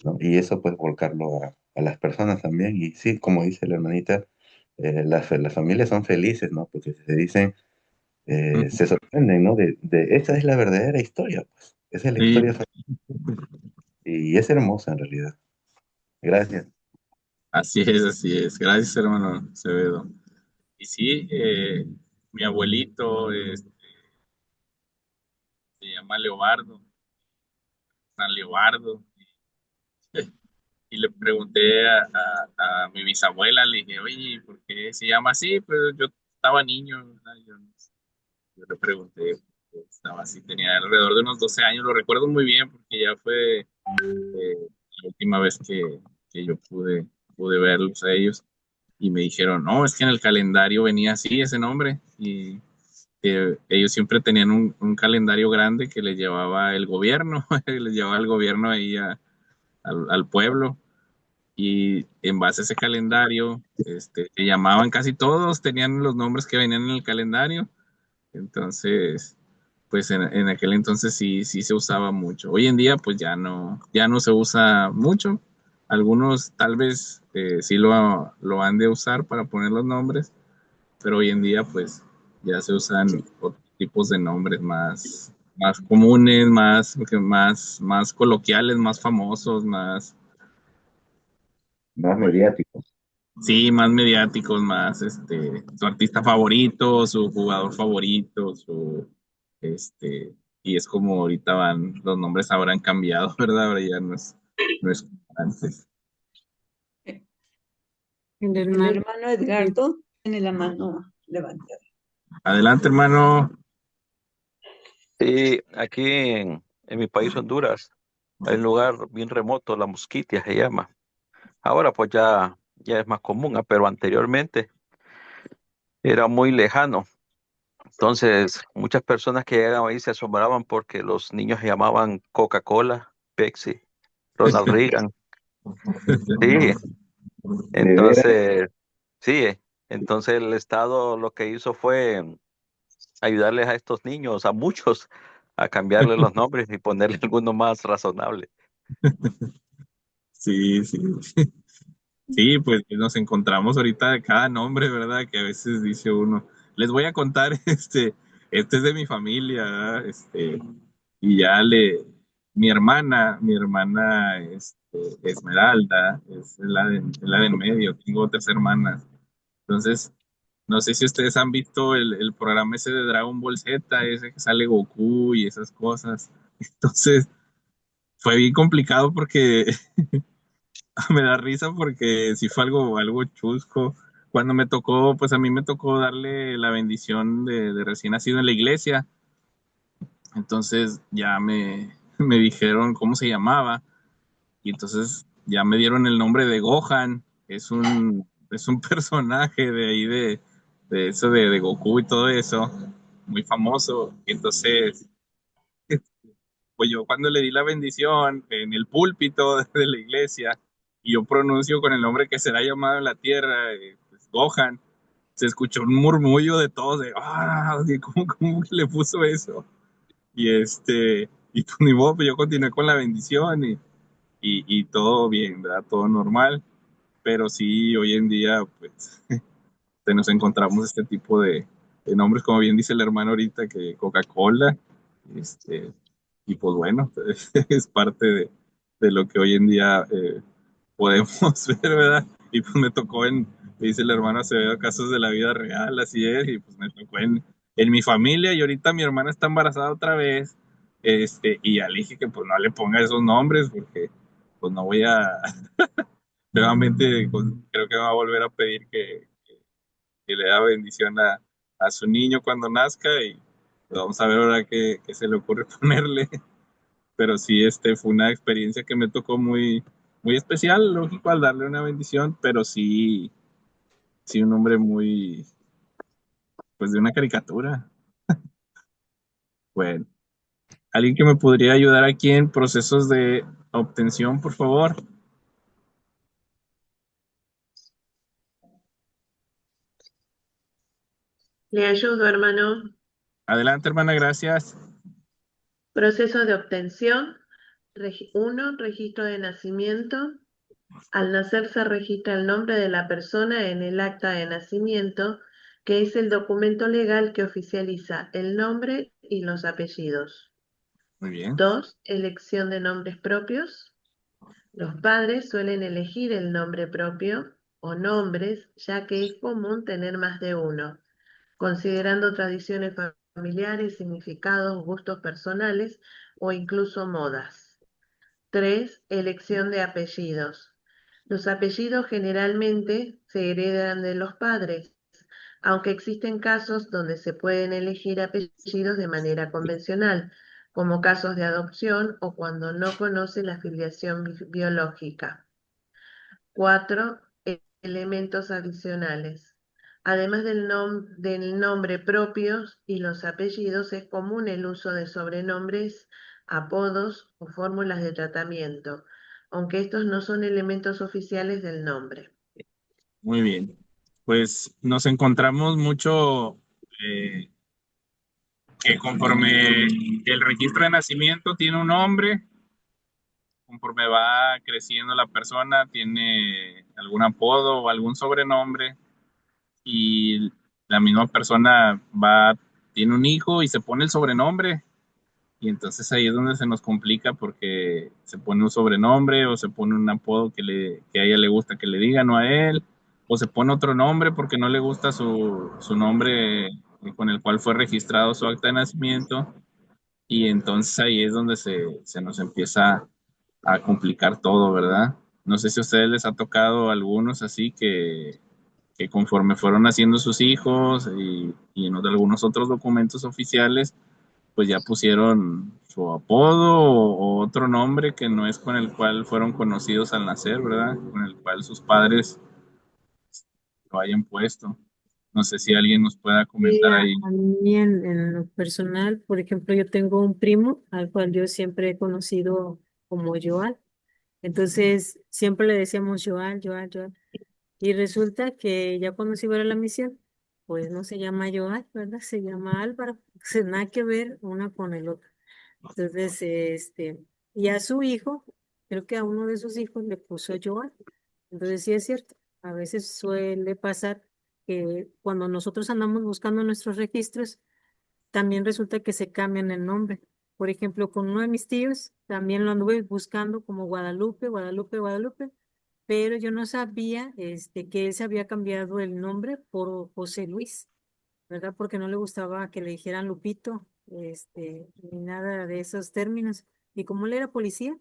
¿no? Y eso pues volcarlo a las personas también. Y sí, como dice la hermanita, las familias son felices, ¿no? Porque se dicen, se sorprenden, ¿no? Esa es la verdadera historia, pues. Esa es la Sí, historia y es hermosa en realidad. Gracias. así es, así es. Gracias, hermano Acevedo. Y sí, mi abuelito se llama Leobardo, San Leobardo. Y le pregunté a mi bisabuela, le dije, oye, ¿por qué se llama así? Pues yo estaba niño, ¿verdad? Yo le pregunté, por qué estaba así, tenía alrededor de unos 12 años, lo recuerdo muy bien porque ya fue la última vez que yo pude verlos a ellos y me dijeron, no, es que en el calendario venía así ese nombre y que ellos siempre tenían un calendario grande que les llevaba el gobierno, les llevaba el gobierno ahí al pueblo y en base a ese calendario, que llamaban casi todos, tenían los nombres que venían en el calendario. Entonces, pues en aquel entonces sí se usaba mucho. Hoy en día, pues ya no se usa mucho. Algunos tal vez sí lo han de usar para poner los nombres, pero hoy en día, pues ya se usan otros tipos de nombres más comunes, más coloquiales, más famosos, más, Más mediático. sí, más mediáticos, más su artista favorito, su jugador favorito, y es como ahorita van, los nombres habrán cambiado, ¿verdad? Ahora ya no es como antes. El El hermano, hermano Edgardo tiene la mano levantada. Adelante, hermano. Sí, aquí en mi país, Honduras, hay un lugar bien remoto, La Mosquitia se llama. Ahora pues ya es más común, pero anteriormente era muy lejano. Entonces, muchas personas que llegaban ahí se asombraban porque los niños se llamaban Coca-Cola, Pepsi, Ronald Reagan. Sí, De veras, entonces, sí, entonces el Estado lo que hizo fue ayudarles a estos niños, a muchos, a cambiarle los nombres y ponerle alguno más razonable. Sí, sí. Sí, pues nos encontramos ahorita de cada nombre, ¿verdad? Que a veces dice uno, les voy a contar, este es de mi familia, ¿verdad? Y mi hermana, Esmeralda, es la de en medio, tengo otras hermanas. Entonces, no sé si ustedes han visto el programa ese de Dragon Ball Z, ese que sale Goku y esas cosas. Entonces, fue bien complicado porque me da risa porque sí fue algo chusco. Cuando me tocó, pues a mí me tocó darle la bendición de recién nacido en la iglesia. Entonces ya me dijeron cómo se llamaba y entonces ya me dieron el nombre de Gohan. Es un personaje de ahí de eso de Goku y todo eso, muy famoso. Y entonces, pues yo cuando le di la bendición en el púlpito de la iglesia y yo pronuncio con el nombre que será llamado en la tierra, pues, Gohan, se escuchó un murmullo de todos de, ¿cómo que le puso eso? Y y pues ni modo, pues yo continué con la bendición y todo bien, ¿verdad? Todo normal, pero sí, hoy en día, pues, nos encontramos este tipo de nombres, como bien dice el hermano ahorita, que Coca-Cola, este, y pues bueno, es parte de lo que hoy en día podemos ver, ¿verdad? Y pues me tocó dice el hermano Acevedo, casos de la vida real, así es, y pues me tocó en mi familia, y ahorita mi hermana está embarazada otra vez, y ya le dije que pues no le ponga esos nombres, porque pues no voy a, nuevamente, pues, creo que me va a volver a pedir que le da bendición a su niño cuando nazca, y pues vamos a ver ahora qué se le ocurre ponerle. Pero sí, fue una experiencia que me tocó muy especial, lógico, al darle una bendición, pero sí, sí un hombre muy, pues de una caricatura. Bueno, ¿alguien que me podría ayudar aquí en procesos de obtención, por favor? Le ayudo, hermano. Adelante, hermana, gracias. Proceso de obtención. 1. Registro de nacimiento. Al nacer se registra el nombre de la persona en el acta de nacimiento, que es el documento legal que oficializa el nombre y los apellidos. Muy bien. 2. Elección de nombres propios. Los padres suelen elegir el nombre propio o nombres, ya que es común tener más de uno, considerando tradiciones familiares, significados, gustos personales o incluso modas. 3. Elección de apellidos. Los apellidos generalmente se heredan de los padres, aunque existen casos donde se pueden elegir apellidos de manera convencional, como casos de adopción o cuando no conoce la filiación biológica. 4. Elementos adicionales. Además del nombre propio y los apellidos, es común el uso de sobrenombres, apodos o fórmulas de tratamiento, aunque estos no son elementos oficiales del nombre. Muy bien. Pues nos encontramos mucho que conforme el registro de nacimiento tiene un nombre, conforme va creciendo la persona, tiene algún apodo o algún sobrenombre, y la misma persona tiene un hijo y se pone el sobrenombre. Y entonces ahí es donde se nos complica porque se pone un sobrenombre o se pone un apodo que a ella le gusta que le digan o a él, o se pone otro nombre porque no le gusta su nombre con el cual fue registrado su acta de nacimiento. Y entonces ahí es donde se nos empieza a complicar todo, ¿verdad? No sé si a ustedes les ha tocado algunos así que conforme fueron haciendo sus hijos y en algunos otros documentos oficiales, pues ya pusieron su apodo o otro nombre que no es con el cual fueron conocidos al nacer, ¿verdad? Con el cual sus padres lo hayan puesto. No sé si alguien nos pueda Sí, comentar ahí. a mí en lo personal, por ejemplo, yo tengo un primo al cual yo siempre he conocido como Joan. Entonces, siempre le decíamos Joan, Joan, Joan. Y resulta que ya cuando se iba a la misión, pues no se llama Joan, ¿verdad? Se llama Álvaro. Entonces, nada que ver una con el otro. Entonces, y a su hijo, creo que a uno de sus hijos le puso Joan. Entonces, sí es cierto, a veces suele pasar que cuando nosotros andamos buscando nuestros registros, también resulta que se cambian el nombre. Por ejemplo, con uno de mis tíos, también lo anduve buscando como Guadalupe, Guadalupe, Guadalupe, pero yo no sabía que él se había cambiado el nombre por José Luis, ¿verdad? Porque no le gustaba que le dijeran Lupito, ni nada de esos términos. Y como él era policía,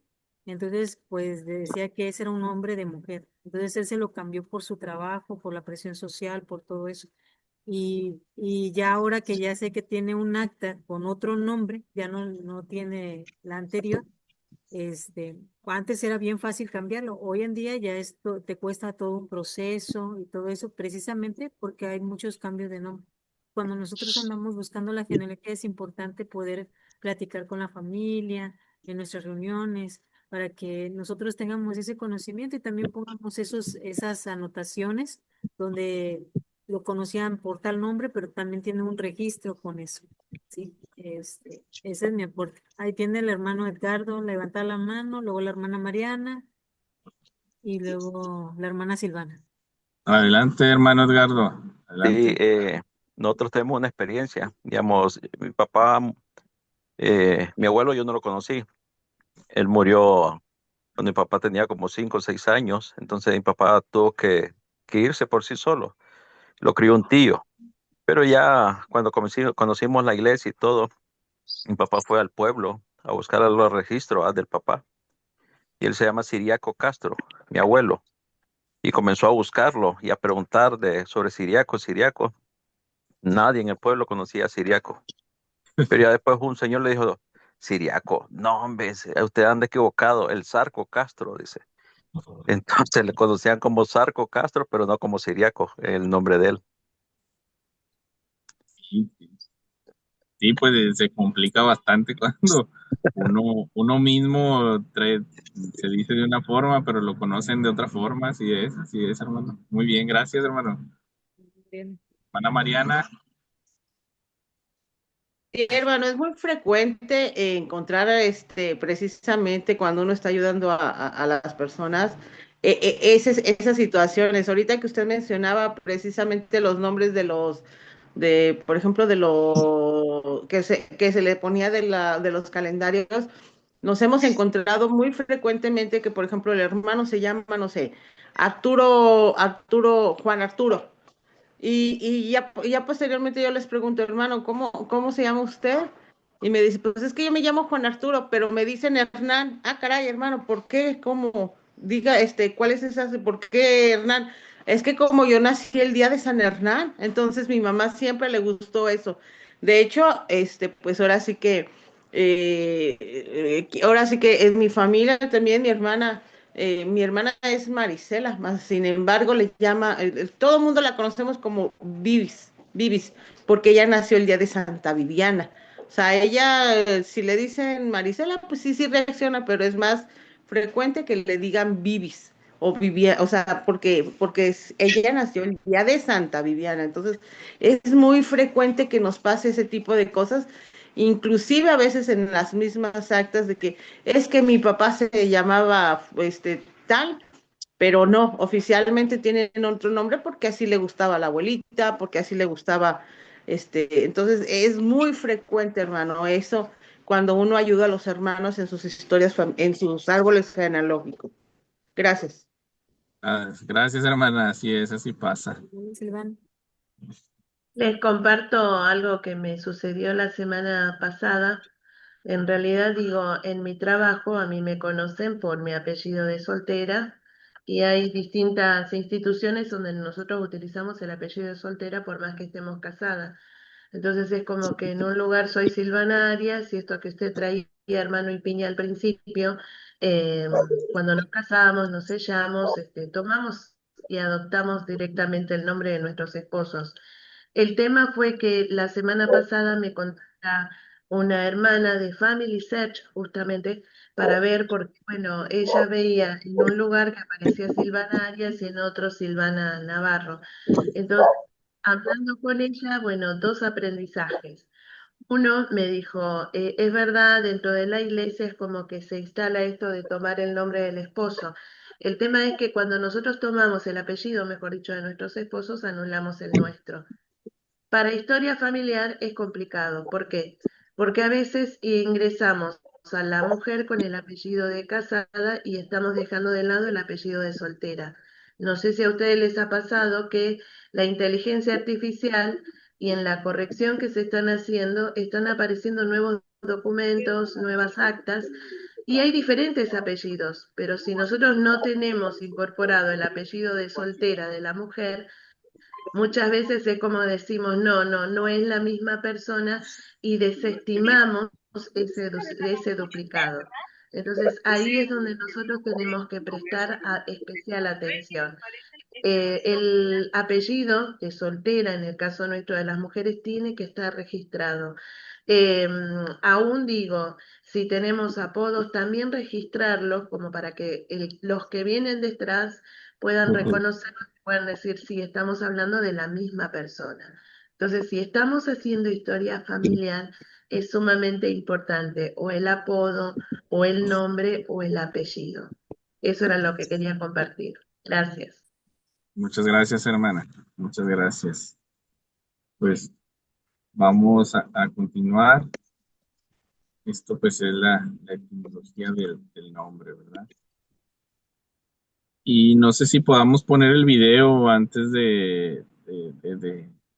entonces pues decía que ese era un nombre de mujer. Entonces él se lo cambió por su trabajo, por la presión social, por todo eso. Y ya ahora que ya sé que tiene un acta con otro nombre, ya no tiene la anterior, antes era bien fácil cambiarlo. Hoy en día ya esto te cuesta todo un proceso y todo eso, precisamente porque hay muchos cambios de nombre. Cuando nosotros andamos buscando la genealogía, es importante poder platicar con la familia, en nuestras reuniones, para que nosotros tengamos ese conocimiento y también pongamos esas anotaciones donde lo conocían por tal nombre, pero también tiene un registro con eso. Sí, ese es mi aporte. Ahí tiene el hermano Edgardo, levanta la mano, luego la hermana Mariana y luego la hermana Silvana. Adelante, hermano Edgardo. Sí, Adelante. nosotros tenemos una experiencia. Digamos, mi papá, mi abuelo yo no lo conocí. Él murió cuando mi papá tenía como 5 o 6 años. Entonces mi papá tuvo que irse por sí solo. Lo crió un tío. Pero ya cuando conocimos la iglesia y todo, mi papá fue al pueblo a buscar los registros del papá. Y él se llama Siriaco Castro, mi abuelo. Y comenzó a buscarlo y a preguntar sobre Siriaco, Siriaco. Nadie en el pueblo conocía a Siriaco. Pero ya después un señor le dijo, Siriaco, no, hombre, usted anda equivocado, el Zarco Castro, dice. Entonces le conocían como Zarco Castro, pero no como Siriaco, el nombre de él. Sí, sí, pues se complica bastante cuando uno mismo se dice de una forma, pero lo conocen de otra forma. Así es, hermano. Muy bien, gracias, hermano. Bien. Hermana Mariana. Sí, hermano, es muy frecuente encontrar precisamente cuando uno está ayudando a las personas esas situaciones. Ahorita que usted mencionaba precisamente los nombres por ejemplo, de lo que se le ponía de los calendarios, nos hemos encontrado muy frecuentemente que, por ejemplo, el hermano se llama, no sé, Juan Arturo. Y ya posteriormente yo les pregunto, hermano, ¿cómo se llama usted? Y me dice, pues es que yo me llamo Juan Arturo, pero me dicen Hernán. Ah, caray, hermano, ¿por qué? ¿Cómo? Diga, ¿cuál es esa? ¿Por qué Hernán? Es que como yo nací el día de San Hernán, entonces mi mamá siempre le gustó eso. De hecho, pues ahora sí que en mi familia también mi hermana es Marisela, más sin embargo le llama, todo el mundo la conocemos como Vivis, porque ella nació el día de Santa Viviana. O sea, ella, si le dicen Marisela, pues sí, sí reacciona, pero es más frecuente que le digan Vivis o Vivia, o sea, ella nació el día de Santa Viviana. Entonces, es muy frecuente que nos pase ese tipo de cosas, inclusive a veces en las mismas actas de que es que mi papá se llamaba tal, pero no, oficialmente tienen otro nombre porque así le gustaba a la abuelita, porque así le gustaba, entonces es muy frecuente, hermano, eso cuando uno ayuda a los hermanos en sus en sus árboles genealógicos. Gracias. Gracias, hermana. Así es, así pasa. Silvana. Les comparto algo que me sucedió la semana pasada. En realidad digo, en mi trabajo a mí me conocen por mi apellido de soltera y hay distintas instituciones donde nosotros utilizamos el apellido de soltera por más que estemos casadas. Entonces es como que en un lugar soy Silvana Arias y esto que usted traía, hermano y piña al principio, eh, cuando nos casamos, nos sellamos, tomamos y adoptamos directamente el nombre de nuestros esposos. El tema fue que la semana pasada me contacta una hermana de Family Search justamente para ver, porque bueno, ella veía en un lugar que aparecía Silvana Arias y en otro Silvana Navarro. Entonces, hablando con ella, bueno, dos aprendizajes. Uno me dijo, es verdad, dentro de la iglesia es como que se instala esto de tomar el nombre del esposo. El tema es que cuando nosotros tomamos el apellido, mejor dicho, de nuestros esposos, anulamos el nuestro. Para historia familiar es complicado. ¿Por qué? Porque a veces ingresamos a la mujer con el apellido de casada y estamos dejando de lado el apellido de soltera. No sé si a ustedes les ha pasado que la inteligencia artificial y en la corrección que se están haciendo están apareciendo nuevos documentos, nuevas actas y hay diferentes apellidos, pero si nosotros no tenemos incorporado el apellido de soltera de la mujer, muchas veces es como decimos, no es la misma persona y desestimamos ese duplicado. Entonces ahí es donde nosotros tenemos que prestar especial atención. El apellido de soltera, en el caso nuestro de las mujeres, tiene que estar registrado. Eh, Aún digo, si tenemos apodos, también registrarlos como para que los que vienen detrás puedan reconocer pueden decir si estamos hablando de la misma persona. Entonces, si estamos haciendo historia familiar, es sumamente importante o el apodo, o el nombre, o el apellido. Eso era lo que quería compartir. Gracias. Muchas gracias, hermana. Muchas gracias. Pues vamos a continuar. Esto pues es la etimología del nombre, ¿verdad? Y no sé si podamos poner el video antes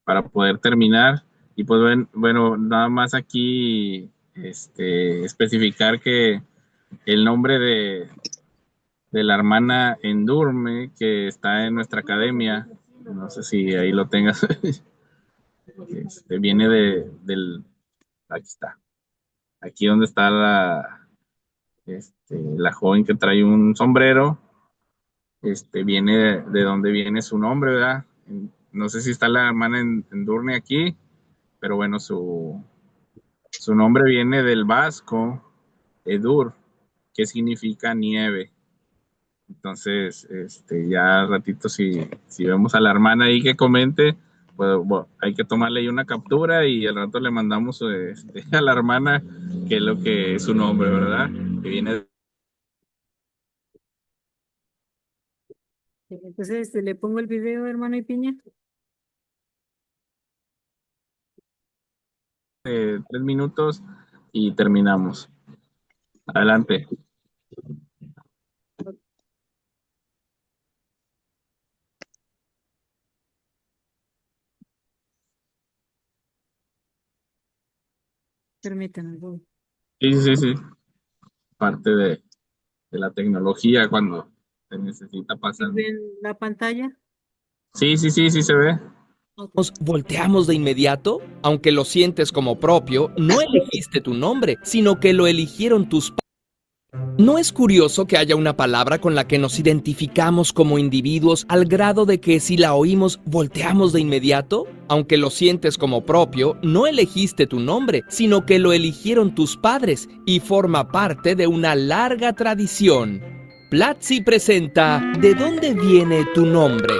para poder terminar. Y pues bueno, nada más aquí especificar que el nombre de la hermana Endurme, que está en nuestra academia, no sé si ahí lo tengas, viene aquí está, aquí donde está la joven que trae un sombrero, viene de donde viene su nombre, ¿verdad? No sé si está la hermana Endurne aquí, pero bueno, su nombre viene del vasco, Edur, que significa nieve. Entonces, ya al ratito si vemos a la hermana ahí que comente, pues bueno, hay que tomarle ahí una captura y al rato le mandamos a la hermana que es lo que es su nombre, ¿verdad? Que viene Entonces, le pongo el video, hermano y piña. de 3 minutos y terminamos. Adelante. Permítanme, voy. Sí. Parte de la tecnología cuando se necesita pasar. ¿Ven la pantalla? Sí, se ve. Nos volteamos de inmediato, aunque lo sientes como propio, no elegiste tu nombre, sino que lo eligieron tus padres. ¿No es curioso que haya una palabra con la que nos identificamos como individuos al grado de que si la oímos volteamos de inmediato? Aunque lo sientes como propio, no elegiste tu nombre, sino que lo eligieron tus padres y forma parte de una larga tradición. Platzi presenta ¿De dónde viene tu nombre?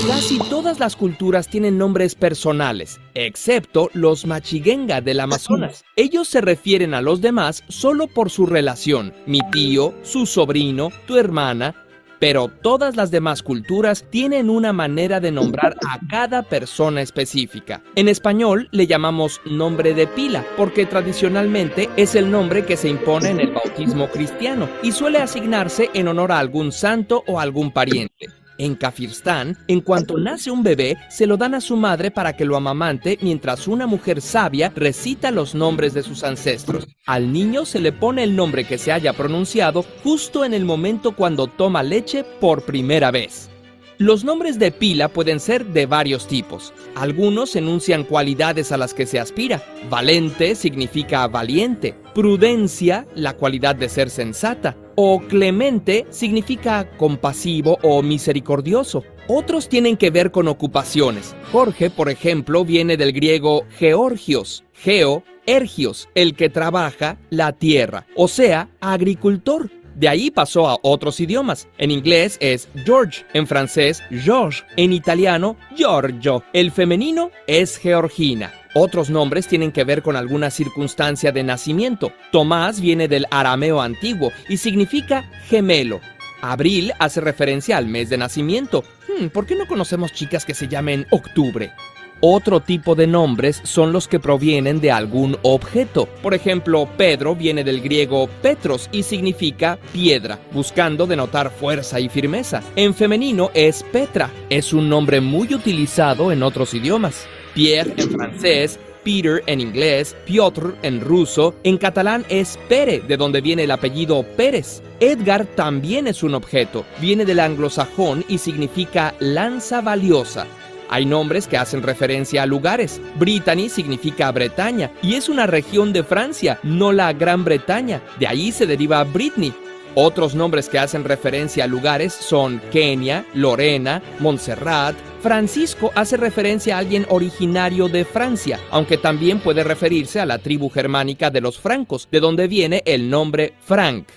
Casi todas las culturas tienen nombres personales, excepto los Machigenga del Amazonas. Ellos se refieren a los demás solo por su relación, mi tío, su sobrino, tu hermana, pero todas las demás culturas tienen una manera de nombrar a cada persona específica. En español le llamamos nombre de pila, porque tradicionalmente es el nombre que se impone en el bautismo cristiano y suele asignarse en honor a algún santo o algún pariente. En Kafirstán, en cuanto nace un bebé, se lo dan a su madre para que lo amamante mientras una mujer sabia recita los nombres de sus ancestros. Al niño se le pone el nombre que se haya pronunciado justo en el momento cuando toma leche por primera vez. Los nombres de pila pueden ser de varios tipos. Algunos enuncian cualidades a las que se aspira. Valente significa valiente. Prudencia, la cualidad de ser sensata. O clemente significa compasivo o misericordioso. Otros tienen que ver con ocupaciones. Jorge, por ejemplo, viene del griego georgios. Geo, ergios, el que trabaja la tierra. O sea, agricultor. De ahí pasó a otros idiomas. En inglés es George, en francés Georges, en italiano Giorgio. El femenino es Georgina. Otros nombres tienen que ver con alguna circunstancia de nacimiento. Tomás viene del arameo antiguo y significa gemelo. Abril hace referencia al mes de nacimiento. ¿Por qué no conocemos chicas que se llamen octubre? Otro tipo de nombres son los que provienen de algún objeto. Por ejemplo, Pedro viene del griego Petros y significa piedra, buscando denotar fuerza y firmeza. En femenino es Petra. Es un nombre muy utilizado en otros idiomas. Pierre en francés, Peter en inglés, Piotr en ruso. En catalán es Pere, de donde viene el apellido Pérez. Edgar también es un objeto. Viene del anglosajón y significa lanza valiosa. Hay nombres que hacen referencia a lugares. Brittany significa Bretaña y es una región de Francia, no la Gran Bretaña. De ahí se deriva Britney. Otros nombres que hacen referencia a lugares son Kenia, Lorena, Montserrat. Francisco hace referencia a alguien originario de Francia, aunque también puede referirse a la tribu germánica de los francos, de donde viene el nombre Frank.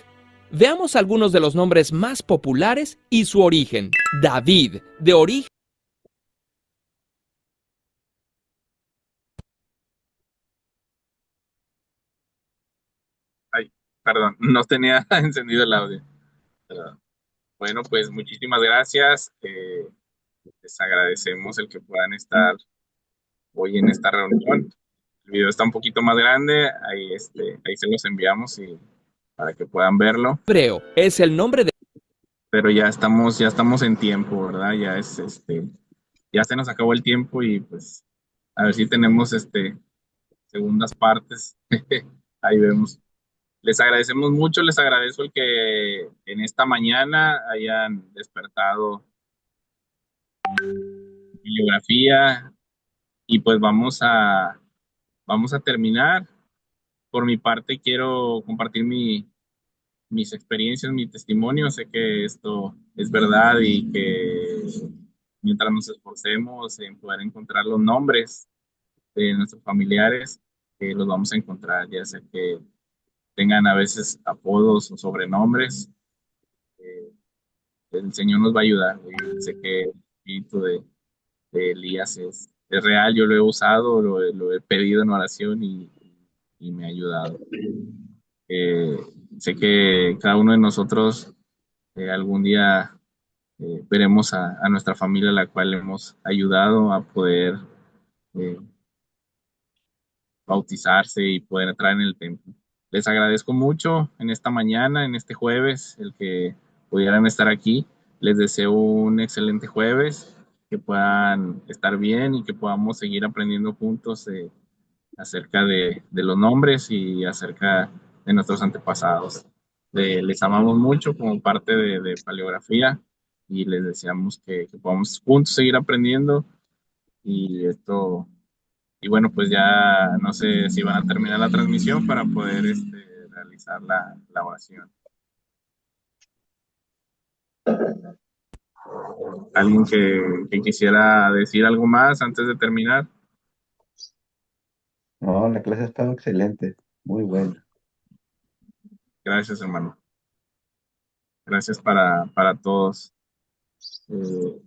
Veamos algunos de los nombres más populares y su origen. David, de origen. Ay, perdón, no tenía encendido el audio. Perdón. Bueno, pues muchísimas gracias. Les agradecemos el que puedan estar hoy en esta reunión. El video está un poquito más grande, ahí se los enviamos y para que puedan verlo. Hebreo es el nombre de... Pero ya estamos en tiempo, ¿verdad? Ya se nos acabó el tiempo y pues a ver si tenemos segundas partes. Ahí vemos. Les agradecemos mucho, les agradezco el que en esta mañana hayan despertado bibliografía y pues vamos a terminar. Por mi parte quiero compartir mis experiencias, mi testimonio. Sé que esto es verdad y que mientras nos esforcemos en poder encontrar los nombres de nuestros familiares, los vamos a encontrar, ya sea que tengan a veces apodos o sobrenombres, eh, el Señor nos va a ayudar. Sé que el espíritu de Elías es real, yo lo he usado, lo he pedido en oración y me ha ayudado. Eh, Sé que cada uno de nosotros algún día veremos a nuestra familia, a la cual hemos ayudado a poder eh, bautizarse y poder entrar en el templo. Les agradezco mucho en esta mañana, en este jueves, el que pudieran estar aquí. Les deseo un excelente jueves, que puedan estar bien y que podamos seguir aprendiendo juntos acerca de los nombres y acerca de nuestros antepasados. Les amamos mucho como parte de Paleografía y les deseamos que podamos juntos seguir aprendiendo y esto, y bueno, pues ya no sé si van a terminar la transmisión para poder realizar la oración. ¿Alguien que quisiera decir algo más antes de terminar? No, la clase ha estado excelente, muy buena. Gracias, hermano. Gracias para todos. Eh,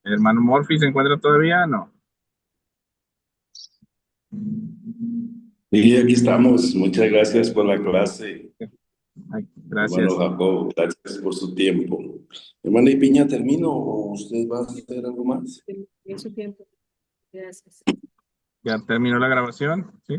¿Hermano Morphy se encuentra todavía? No. Y aquí estamos. Muchas gracias por la clase, Ay, hermano gracias. Jacob. Gracias por su tiempo. Hermana Ipiña, ¿termino o usted va a hacer algo más? En su tiempo. Gracias. Ya terminó la grabación, ¿sí?